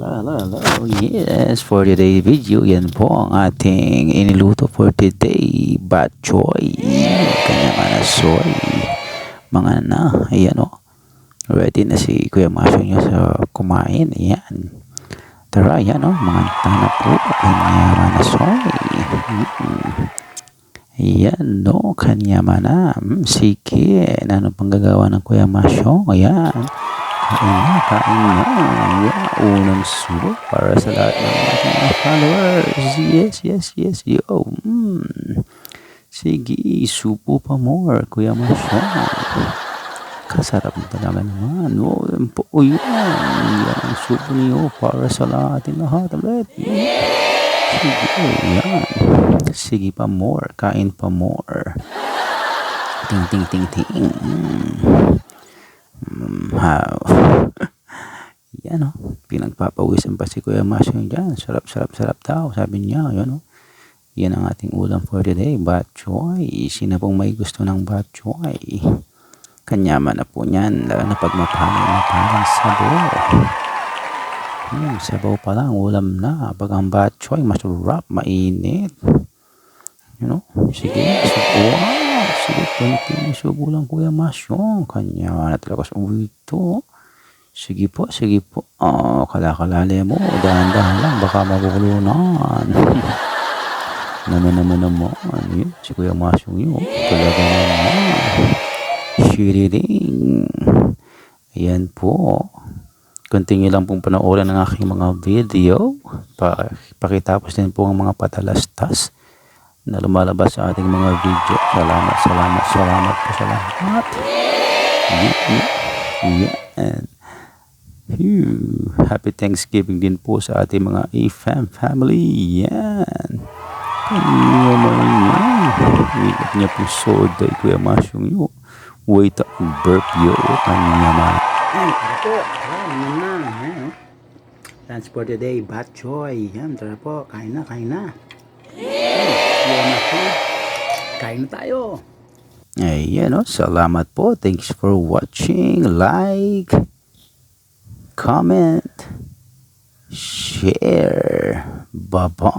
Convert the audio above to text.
Yes, for today's video, yan po ang ating iniluto for today. Bok choy. Kanya nga na soy. Mga na, ayan o. Ready na si Kuya Masyo niya sa kumain. Ayan. Tara, ayan o. Mga na po. Kanya nga na soy. Ayan no. Kanya mana. Sige. Ano pang gagawa ng Kuya Masyo? Ayan. Kain na. Yeah, unang subo para sa lahat ng ating mga followers. Yes, yo. Sige, supo pa more, Kuya Masyo. Kasarap na talaga naman. O, yan po, yan. Yan ang supo niyo para sa ating lahat. Ulit. Sige, yan. Sige pa more, kain pa more. Ting. Yan o, pinagpapawisan pa si Kuya Masyo dyan. Sarap daw, sabi niya. Yan o, yan ang ating ulam for today, bok choy. Sino pong may gusto ng bok choy? Kanyaman na po niyan, lalo na pag mapalang sabaw. Sabaw pa lang, ulam na. Pag ang bok choy, masarap, mainit. You know, sige, konting subo lang Kuya Masyo. Kanya na talaga sa ito. Sige po. Kalakalali mo. Dahan-dahan lang. Baka mabukulunan. naman. Yun, si Kuya Masyo yun. Talaga naman. Shiriring. Ayan po. Continue lang pong panoorin ng aking mga video. Pakitapos din po ang mga patalastas na lumalabas sa ating mga video. Salamat po sa lahat. Yan. Happy Thanksgiving din po sa ating mga AFAM family. Yan. Kanya naman yan. Wait niya po soda. Kuya Masyong yun. Wait up, burp yo. Kanya naman. Yan, tara po. Yan na. Plans for today, bok choy. Yan, tara po. Kain na. Kain na tayo. Ayan o, salamat po. Thanks for watching. Like, comment, share. Bye-bye.